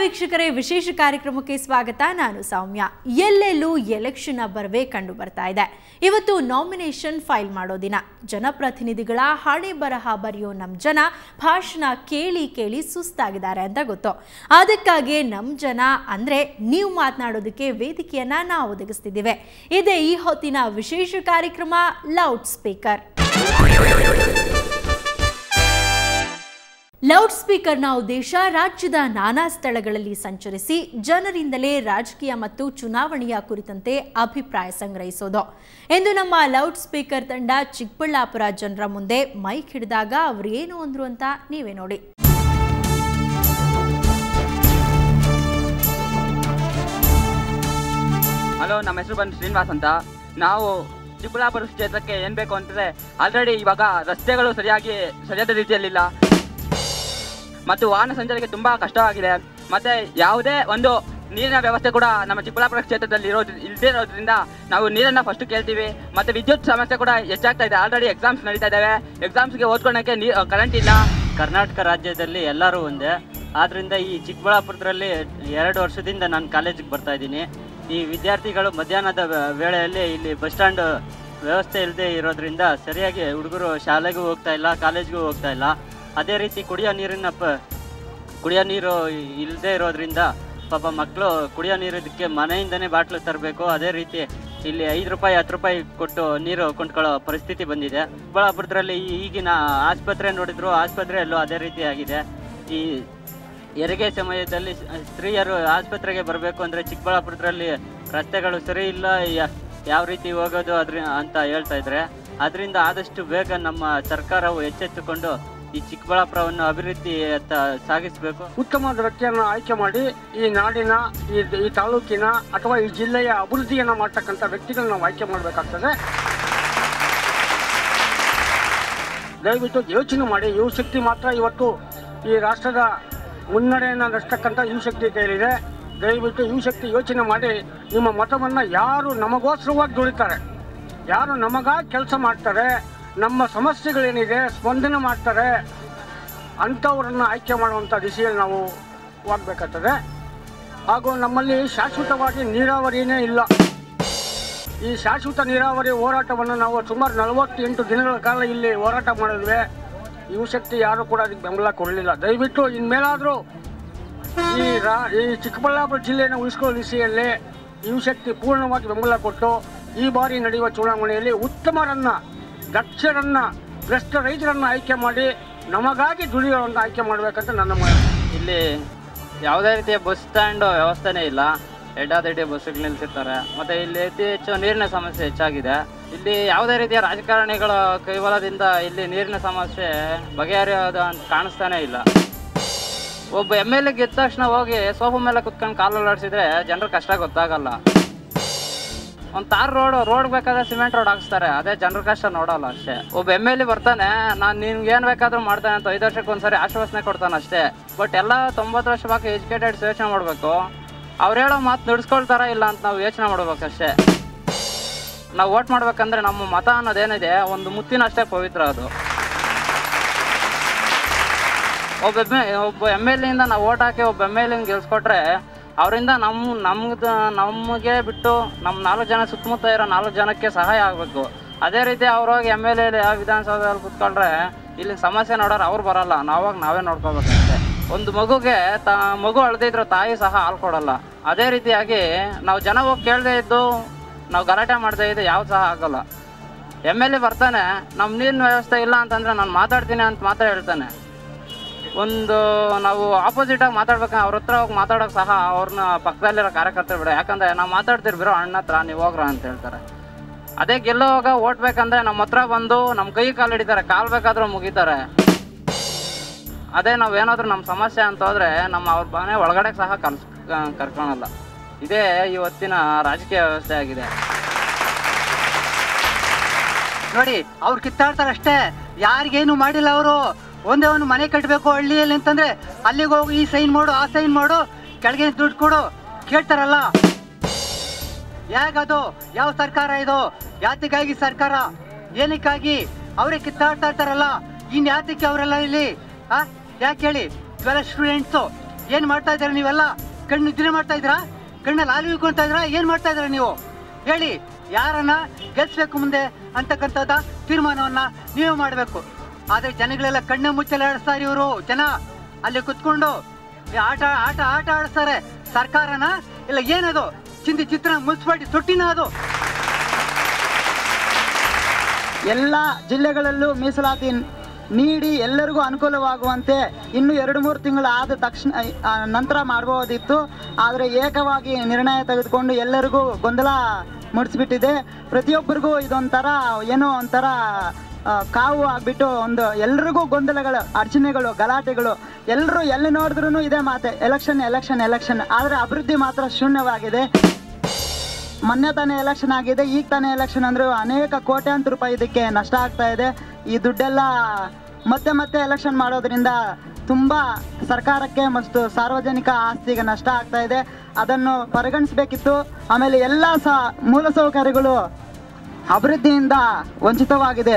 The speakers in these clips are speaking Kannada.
ವೀಕ್ಷಕರೇ, ವಿಶೇಷ ಕಾರ್ಯಕ್ರಮಕ್ಕೆ ಸ್ವಾಗತ. ನಾನು ಸೌಮ್ಯ. ಎಲ್ಲೆಲ್ಲೂ ಎಲೆಕ್ಷನ್ ಬರ್ವೇ ಕಂಡು ಬರ್ತಾ ಇದೆ. ಇವತ್ತು ನಾಮಿನೇಷನ್ ಫೈಲ್ ಮಾಡೋ ದಿನ. ಜನಪ್ರತಿನಿಧಿಗಳ ಹಣೆ ಬರಹ ಬರೆಯೋ ನಮ್ಮ ಜನ ಭಾಷಣ ಕೇಳಿ ಕೇಳಿ ಸುಸ್ತಾಗಿದ್ದಾರೆ ಅಂತ ಗೊತ್ತು. ಅದಕ್ಕಾಗಿ ನಮ್ಮ ಜನ ಅಂದ್ರೆ ನೀವು ಮಾತನಾಡೋದಕ್ಕೆ ವೇದಿಕೆಯನ್ನ ನಾವು ಒದಗಿಸ್ತಿದ್ದೇವೆ. ಇದೇ ಈ ಹೊತ್ತಿನ ವಿಶೇಷ ಕಾರ್ಯಕ್ರಮ ಲೌಡ್ ಸ್ಪೀಕರ್. ಲೌಡ್ ಸ್ಪೀಕರ್ನ ಉದ್ದೇಶ ರಾಜ್ಯದ ನಾನಾ ಸ್ಥಳಗಳಲ್ಲಿ ಸಂಚರಿಸಿ ಜನರಿಂದಲೇ ರಾಜಕೀಯ ಮತ್ತು ಚುನಾವಣೆಯ ಕುರಿತಂತೆ ಅಭಿಪ್ರಾಯ ಸಂಗ್ರಹಿಸೋದು. ಎಂದು ನಮ್ಮ ಲೌಡ್ ಸ್ಪೀಕರ್ ತಂಡ ಚಿಕ್ಕಬಳ್ಳಾಪುರ ಜನರ ಮುಂದೆ ಮೈಕ್ ಹಿಡಿದಾಗ ಅವರು ಏನು ಅಂದ್ರು ಅಂತ ನೀವೇ ನೋಡಿ. ಹಲೋ, ನಮ್ಮ ಹೆಸರು ಬಂದು ಶ್ರೀನಿವಾಸ್ ಅಂತ. ನಾವು ಚಿಕ್ಕಬಳ್ಳಾಪುರ ಕ್ಷೇತ್ರಕ್ಕೆ ಏನು ಬೇಕು ಅಂತಂದರೆ, ಆಲ್ರೆಡಿ ಇವಾಗ ರಸ್ತೆಗಳು ಸರಿಯಾದ ರೀತಿಯಲ್ಲಿಲ್ಲ ಮತ್ತು ವಾಹನ ಸಂಚಾರಕ್ಕೆ ತುಂಬ ಕಷ್ಟವಾಗಿದೆ. ಮತ್ತು ಯಾವುದೇ ಒಂದು ನೀರಿನ ವ್ಯವಸ್ಥೆ ಕೂಡ ನಮ್ಮ ಚಿಕ್ಕಬಳ್ಳಾಪುರ ಕ್ಷೇತ್ರದಲ್ಲಿ ಇಲ್ಲದೇ ಇರೋದ್ರಿಂದ ನಾವು ನೀರನ್ನು ಫಸ್ಟ್ ಕೇಳ್ತೀವಿ. ಮತ್ತು ವಿದ್ಯುತ್ ಸಮಸ್ಯೆ ಕೂಡ ಹೆಚ್ಚಾಗ್ತಾ ಇದೆ. ಆಲ್ರೆಡಿ ಎಕ್ಸಾಮ್ಸ್ ನಡೀತಾ ಇದ್ದಾವೆ. ಎಕ್ಸಾಮ್ಸ್ಗೆ ಓದ್ಕೊಳ್ಳೋಕ್ಕೆ ಕರೆಂಟ್ ಇಲ್ಲ. ಕರ್ನಾಟಕ ರಾಜ್ಯದಲ್ಲಿ ಎಲ್ಲರೂ ಒಂದೇ. ಆದ್ದರಿಂದ ಈ ಚಿಕ್ಕಬಳ್ಳಾಪುರದಲ್ಲಿ 2 ವರ್ಷದಿಂದ ನಾನು ಕಾಲೇಜಿಗೆ ಬರ್ತಾ ಇದ್ದೀನಿ. ಈ ವಿದ್ಯಾರ್ಥಿಗಳು ಮಧ್ಯಾಹ್ನದ ವೇಳೆಯಲ್ಲಿ ಇಲ್ಲಿ ಬಸ್ ಸ್ಟ್ಯಾಂಡ್ ವ್ಯವಸ್ಥೆ ಇಲ್ಲದೆ ಇರೋದ್ರಿಂದ ಸರಿಯಾಗಿ ಹುಡುಗರು ಶಾಲೆಗೂ ಹೋಗ್ತಾ ಇಲ್ಲ, ಕಾಲೇಜ್ಗೂ ಹೋಗ್ತಾ ಇಲ್ಲ. ಅದೇ ರೀತಿ ಕುಡಿಯೋ ನೀರು ಇಲ್ಲದೆ ಇರೋದ್ರಿಂದ ಪಾಪ ಮಕ್ಕಳು ಕುಡಿಯೋ ನೀರಿದ್ದಕ್ಕೆ ಮನೆಯಿಂದನೇ ಬಾಟ್ಲು ತರಬೇಕು. ಅದೇ ರೀತಿ ಇಲ್ಲಿ 5 ರೂಪಾಯಿ 10 ರೂಪಾಯಿ ಕೊಟ್ಟು ನೀರು ಕೊಂಡ್ಕೊಳ್ಳೋ ಪರಿಸ್ಥಿತಿ ಬಂದಿದೆ. ಚಿಕ್ಕಬಳ್ಳಾಪುರದಲ್ಲಿ ಈಗಿನ ಆಸ್ಪತ್ರೆ ನೋಡಿದ್ರು, ಆಸ್ಪತ್ರೆಯಲ್ಲೂ ಅದೇ ರೀತಿ ಆಗಿದೆ. ಈ ಹೆರಿಗೆ ಸಮಯದಲ್ಲಿ ಸ್ತ್ರೀಯರು ಆಸ್ಪತ್ರೆಗೆ ಬರಬೇಕು ಅಂದರೆ ಚಿಕ್ಕಬಳ್ಳಾಪುರದಲ್ಲಿ ರಸ್ತೆಗಳು ಸರಿ ಇಲ್ಲ, ಯಾವ ರೀತಿ ಹೋಗೋದು ಅಂತ ಹೇಳ್ತಾ ಇದ್ದಾರೆ. ಅದರಿಂದ ಆದಷ್ಟು ಬೇಗ ನಮ್ಮ ಸರ್ಕಾರವು ಎಚ್ಚೆತ್ತುಕೊಂಡು ಈ ಚಿಕ್ಕಬಳ್ಳಾಪುರವನ್ನು ಅಭಿವೃದ್ಧಿಯತ್ತ ಸಾಗಿಸಬೇಕು. ಉತ್ತಮವಾದ ವ್ಯಕ್ತಿಯನ್ನು ಆಯ್ಕೆ ಮಾಡಿ ಈ ನಾಡಿನ ಈ ತಾಲೂಕಿನ ಅಥವಾ ಈ ಜಿಲ್ಲೆಯ ಅಭಿವೃದ್ಧಿಯನ್ನು ಮಾಡ್ತಕ್ಕಂಥ ವ್ಯಕ್ತಿಗಳನ್ನ ನಾವು ಆಯ್ಕೆ ಮಾಡಬೇಕಾಗ್ತದೆ. ದಯವಿಟ್ಟು ಯೋಚನೆ ಮಾಡಿ. ಯುವಶಕ್ತಿ ಮಾತ್ರ ಇವತ್ತು ಈ ರಾಷ್ಟ್ರದ ಮುನ್ನಡೆಯನ್ನು ನಡೆಸ್ತಕ್ಕಂಥ ಯುವಶಕ್ತಿ ಕೈಲಿದೆ. ದಯವಿಟ್ಟು ಯುವಶಕ್ತಿ ಯೋಚನೆ ಮಾಡಿ, ನಿಮ್ಮ ಮತವನ್ನು ಯಾರು ನಮಗೋಸ್ಕರವಾಗಿ ದುಡಿತಾರೆ, ಯಾರು ನಮಗಾಗಿ ಕೆಲಸ ಮಾಡ್ತಾರೆ, ನಮ್ಮ ಸಮಸ್ಯೆಗಳೇನಿದೆ ಸ್ಪಂದನೆ ಮಾಡ್ತಾರೆ, ಅಂಥವ್ರನ್ನ ಆಯ್ಕೆ ಮಾಡುವಂಥ ದಿಶೆಯಲ್ಲಿ ನಾವು ಹೋಗಬೇಕಾಗ್ತದೆ. ಹಾಗೂ ನಮ್ಮಲ್ಲಿ ಶಾಶ್ವತವಾಗಿ ನೀರಾವರಿನೇ ಇಲ್ಲ. ಈ ಶಾಶ್ವತ ನೀರಾವರಿ ಹೋರಾಟವನ್ನು ನಾವು ಸುಮಾರು 48 ದಿನಗಳ ಕಾಲ ಇಲ್ಲಿ ಹೋರಾಟ ಮಾಡಿದ್ವಿ. ಯುವಶಕ್ತಿ ಯಾರು ಕೂಡ ಅದಕ್ಕೆ ಬೆಂಬಲ ಕೊಡಲಿಲ್ಲ. ದಯವಿಟ್ಟು ಇನ್ಮೇಲಾದರೂ ಈ ಚಿಕ್ಕಬಳ್ಳಾಪುರ ಜಿಲ್ಲೆಯನ್ನು ಉಳಿಸ್ಕೊಳ್ಳೋ ದಿಸೆಯಲ್ಲಿ ಯುವಶಕ್ತಿ ಪೂರ್ಣವಾಗಿ ಬೆಂಬಲ ಕೊಟ್ಟು ಈ ಬಾರಿ ನಡೆಯುವ ಚುನಾವಣೆಯಲ್ಲಿ ಉತ್ತಮರನ್ನ, ದಕ್ಷರನ್ನ, ಭ್ರಷ್ಟ ರೈತರನ್ನು ಆಯ್ಕೆ ಮಾಡಿ ನಮಗಾಗಿ ದುಡಿಯೋರನ್ನ ಆಯ್ಕೆ ಮಾಡಬೇಕಂತ ನನ್ನ ಮಾತು. ಇಲ್ಲಿ ಯಾವುದೇ ರೀತಿಯ ಬಸ್ ಸ್ಟ್ಯಾಂಡ್ ವ್ಯವಸ್ಥೆನೇ ಇಲ್ಲ. ಎಡ್ಡಾದಿಡ್ಡಿ ಬಸ್ಸುಗಳು ನಿಲ್ಸಿರ್ತಾರೆ. ಮತ್ತು ಇಲ್ಲಿ ಅತಿ ಹೆಚ್ಚು ನೀರಿನ ಸಮಸ್ಯೆ ಹೆಚ್ಚಾಗಿದೆ. ಇಲ್ಲಿ ಯಾವುದೇ ರೀತಿಯ ರಾಜಕಾರಣಿಗಳ ಕೈವಾಲದಿಂದ ಇಲ್ಲಿ ನೀರಿನ ಸಮಸ್ಯೆ ಬಗೆಹರಿಯೋದು ಅಂತ ಕಾಣಿಸ್ತಾನೆ ಇಲ್ಲ. ಒಬ್ಬ MLA ಗೆದ್ದ ತಕ್ಷಣ ಹೋಗಿ ಸೋಫಾ ಮೇಲೆ ಕುತ್ಕೊಂಡು ಕಾಲು ಓಡಾಡಿಸಿದ್ರೆ ಜನರ ಕಷ್ಟ ಗೊತ್ತಾಗಲ್ಲ. ಒಂದು ತಾರ್ ರೋಡ್ ಬೇಕಾದ್ರೆ ಸಿಮೆಂಟ್ ರೋಡ್ ಹಾಕ್ಸ್ತಾರೆ, ಅದೇ ಜನರ ಕಷ್ಟ ನೋಡೋಲ್ಲ ಅಷ್ಟೇ. ಒಬ್ಬ MLA ಬರ್ತಾನೆ, ನಾನು ನಿನ್ಗೆ ಏನು ಬೇಕಾದ್ರೂ ಮಾಡ್ತಾನೆ ಅಂತ 5 ವರ್ಷಕ್ಕೆ ಒಂದ್ಸರಿ ಆಶ್ವಾಸನೆ ಕೊಡ್ತಾನೆ ಅಷ್ಟೇ. ಬಟ್ ಎಲ್ಲ 90 ವರ್ಷ ಬಾಕಿ ಎಜುಕೇಟೆಡ್ಸ್ ಯೋಚನೆ ಮಾಡಬೇಕು, ಅವ್ರು ಹೇಳೋ ಮಾತು ನಡೆಸ್ಕೊಳ್ತಾರ ಇಲ್ಲ ಅಂತ ನಾವು ಯೋಚನೆ ಮಾಡ್ಬೇಕಷ್ಟೇ. ನಾವು ವೋಟ್ ಮಾಡ್ಬೇಕಂದ್ರೆ ನಮ್ಮ ಮತ ಅನ್ನೋದೇನಿದೆ ಒಂದು ಮುತ್ತಿನಷ್ಟೇ ಪವಿತ್ರ. ಅದು ಒಬ್ಬ MLA ನಾವು ವೋಟ್ ಹಾಕಿ ಒಬ್ಬ MLA ಗೆಲ್ಸ್ಕೊಟ್ರೆ ಅವರಿಂದ ನಮಗೆ ಬಿಟ್ಟು ನಮ್ಮ 4 ಜನ ಸುತ್ತಮುತ್ತ ಇರೋ 4 ಜನಕ್ಕೆ ಸಹಾಯ ಆಗಬೇಕು. ಅದೇ ರೀತಿ ಅವ್ರೋಗಿ MLA ವಿಧಾನಸೌಧದಲ್ಲಿ ಕೂತ್ಕೊಂಡ್ರೆ ಇಲ್ಲಿ ಸಮಸ್ಯೆ ನೋಡೋರು ಅವ್ರು ಬರೋಲ್ಲ, ನಾವೇ ನೋಡ್ಕೋಬೇಕಷ್ಟೆ. ಒಂದು ಮಗುಗೆ ಮಗು ಅಳ್ದಿದ್ರು ತಾಯಿ ಸಹ ಹಾಲು ಕೊಡಲ್ಲ. ಅದೇ ರೀತಿಯಾಗಿ ನಾವು ಜನ ಹೋಗಿ ಕೇಳದೇ ಇದ್ದು ನಾವು ಗಲಾಟೆ ಮಾಡದೇ ಇದ್ದು ಯಾವ್ದು ಸಹ ಆಗೋಲ್ಲ. MLA ಬರ್ತಾನೆ, ನಮ್ಮ ನೀರಿನ ವ್ಯವಸ್ಥೆ ಇಲ್ಲ ಅಂತಂದರೆ ನಾನು ಮಾತಾಡ್ತೀನಿ ಅಂತ ಮಾತ್ರ ಹೇಳ್ತಾನೆ. ನಾವು ಆಪೋಸಿಟಾಗಿ ಮಾತಾಡ್ಬೇಕಂದ್ರೆ ಅವ್ರ ಹತ್ರ ಹೋಗಿ ಮಾತಾಡೋಕೆ ಸಹ ಅವ್ರನ್ನ ಪಕ್ಕದಲ್ಲಿರೋ ಕಾರ್ಯಕರ್ತರು ಬಿಡ, ಯಾಕಂದರೆ ನಾವು ಮಾತಾಡ್ತಿರ್ಬಿರೋ ಅಣ್ಣ ಹತ್ರ ನೀವು ಹೋಗ್ರ ಅಂತ ಹೇಳ್ತಾರೆ. ಅದೇ ಗೆಲ್ಲೋವಾಗ ಓಟ್ ಬೇಕಂದರೆ ನಮ್ಮ ಹತ್ರ ಬಂದು ನಮ್ಮ ಕೈ ಕಾಲು ಹಿಡಿತಾರೆ, ಕಾಲು ಬೇಕಾದ್ರೂ ಮುಗಿತಾರೆ. ಅದೇ ನಾವೇನಾದ್ರೂ ನಮ್ಮ ಸಮಸ್ಯೆ ಅಂತ ಹೋದರೆ ಅವ್ರ ಮನೆ ಒಳಗಡೆ ಸಹ ಕರ್ಕೊಳಲ್ಲ. ಇದೇ ಇವತ್ತಿನ ರಾಜಕೀಯ ವ್ಯವಸ್ಥೆ ಆಗಿದೆ. ನೋಡಿ, ಅವ್ರು ಕಿತ್ತಾಡ್ತಾರೆ ಅಷ್ಟೇ, ಯಾರಿಗೇನು ಮಾಡಿಲ್ಲ. ಅವರು ಒಂದೇ ಒಂದು ಮನೆ ಕಟ್ಟಬೇಕು ಹಳ್ಳಿಯಲ್ಲಿ ಅಂತಂದ್ರೆ ಅಲ್ಲಿಗೆ ಹೋಗಿ ಈ ಸೈನ್ ಮಾಡು, ಆ ಸೈನ್ ಮಾಡು, ಕೆಳಗೆ ದುಡ್ಡು ಕೊಡು ಕೇಳ್ತಾರಲ್ಲ. ಯಾಕದು? ಯಾವ ಸರ್ಕಾರ ಇದು? ಯಾತಿಗಾಗಿ ಸರ್ಕಾರ? ಏನಕ್ಕಾಗಿ? ಅವರೇ ಕಿತ್ತಾಡ್ತಾ ಇರ್ತಾರಲ್ಲ, ಇನ್ ಯಾತಕ್ಕೆ ಅವರೆಲ್ಲ ಇಲ್ಲಿ? ಯಾಕೆ ಹೇಳಿ? ಇವೆಲ್ಲ ಸ್ಟೂಡೆಂಟ್ಸು ಏನು ಮಾಡ್ತಾ ಇದ್ದೀರಾ ನೀವೆಲ್ಲ? ಕಣ್ಣು ನಿದ್ರೆ ಮಾಡ್ತಾ ಇದ್ದೀರಾ? ಕಣ್ಣಲ್ಲಿ ಹಾಲು ಇಟ್ಕೊಳ್ತಾ ಇದ್ದೀರಾ? ಏನು ಮಾಡ್ತಾ ಇದ್ದೀರಾ ನೀವು? ಹೇಳಿ, ಯಾರನ್ನ ಗೆಲ್ಸ್ಬೇಕು ಮುಂದೆ ಅಂತಕ್ಕಂಥದ್ದು ತೀರ್ಮಾನವನ್ನ ನೀವೇ ಮಾಡಬೇಕು. ಆದರೆ ಜನಗಳೆಲ್ಲ ಕಣ್ಣೆ ಮುಚ್ಚಲು ಆಡಿಸ್ತಾರೆ ಇವರು ಜನ. ಅಲ್ಲಿ ಕುತ್ಕೊಂಡು ಆಟ ಆಟ ಆಟ ಆಡಿಸ್ತಾರೆ. ಸರ್ಕಾರನ ಇಲ್ಲ ಏನದು? ಚಿತ್ರ ಮುನ್ಸಿಪಾಲಿಟಿ ತೊಟ್ಟಿನ ಅದು? ಎಲ್ಲ ಜಿಲ್ಲೆಗಳಲ್ಲೂ ಮೀಸಲಾತಿ ನೀಡಿ ಎಲ್ಲರಿಗೂ ಅನುಕೂಲವಾಗುವಂತೆ ಇನ್ನೂ 2-3 ತಿಂಗಳು ಆದ ತಕ್ಷಣ ನಂತರ ಮಾಡಬಹುದಿತ್ತು. ಆದರೆ ಏಕವಾಗಿ ನಿರ್ಣಯ ತೆಗೆದುಕೊಂಡು ಎಲ್ಲರಿಗೂ ಗೊಂದಲ ಮೂಡಿಸ್ಬಿಟ್ಟಿದೆ. ಪ್ರತಿಯೊಬ್ಬರಿಗೂ ಇದೊಂಥರ ಏನೋ ಒಂಥರ ಕಾವು ಆಗಿಬಿಟ್ಟು ಒಂದು ಎಲ್ರಿಗೂ ಗೊಂದಲಗಳು, ಅಡಚಣೆಗಳು, ಗಲಾಟೆಗಳು. ಎಲ್ಲರೂ ಎಲ್ಲಿ ನೋಡಿದ್ರೂ ಇದೇ ಮಾತೆ, ಎಲೆಕ್ಷನ್ ಎಲೆಕ್ಷನ್ ಎಲೆಕ್ಷನ್. ಆದರೆ ಅಭಿವೃದ್ಧಿ ಮಾತ್ರ ಶೂನ್ಯವಾಗಿದೆ. ಮೊನ್ನೆ ತಾನೇ ಎಲೆಕ್ಷನ್ ಆಗಿದೆ, ಈಗ ತಾನೇ ಎಲೆಕ್ಷನ್ ಅಂದರೆ ಅನೇಕ ಕೋಟ್ಯಾಂತರ ರೂಪಾಯಿ ಇದಕ್ಕೆ ನಷ್ಟ ಆಗ್ತಾ ಇದೆ. ಈ ದುಡ್ಡೆಲ್ಲ ಮತ್ತೆ ಮತ್ತೆ ಎಲೆಕ್ಷನ್ ಮಾಡೋದ್ರಿಂದ ತುಂಬ ಸರ್ಕಾರಕ್ಕೆ ಮತ್ತು ಸಾರ್ವಜನಿಕ ಆಸ್ತಿಗೆ ನಷ್ಟ ಆಗ್ತಾ ಇದೆ. ಅದನ್ನು ಪರಿಗಣಿಸಬೇಕಿತ್ತು. ಆಮೇಲೆ ಎಲ್ಲ ಮೂಲಸೌಕರ್ಯಗಳು ಅಭಿವೃದ್ಧಿಯಿಂದ ವಂಚಿತವಾಗಿದೆ.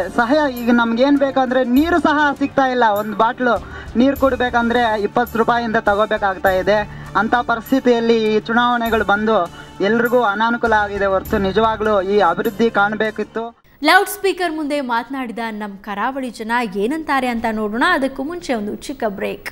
ಈಗ ನಮ್ಗೇನು ಬೇಕಂದರೆ ನೀರು ಸಹ ಸಿಗ್ತಾ ಇಲ್ಲ. ಒಂದು ಬಾಟ್ಲು ನೀರು ಕುಡಬೇಕಂದ್ರೆ 20 ರೂಪಾಯಿಂದ ತಗೋಬೇಕಾಗ್ತಾ ಇದೆ. ಅಂಥ ಪರಿಸ್ಥಿತಿಯಲ್ಲಿ ಈ ಚುನಾವಣೆಗಳು ಬಂದು ಎಲ್ರಿಗೂ ಅನಾನುಕೂಲ ಆಗಿದೆ ಹೊರತು ನಿಜವಾಗ್ಲೂ ಈ ಅಭಿವೃದ್ಧಿ ಕಾಣಬೇಕಿತ್ತು. ಲೌಡ್ ಸ್ಪೀಕರ್ ಮುಂದೆ ಮಾತನಾಡಿದ ನಮ್ಮ ಕರಾವಳಿ ಜನ ಏನಂತಾರೆ ಅಂತ ನೋಡೋಣ. ಅದಕ್ಕೂ ಮುಂಚೆ ಒಂದು ಚಿಕ್ಕ ಬ್ರೇಕ್.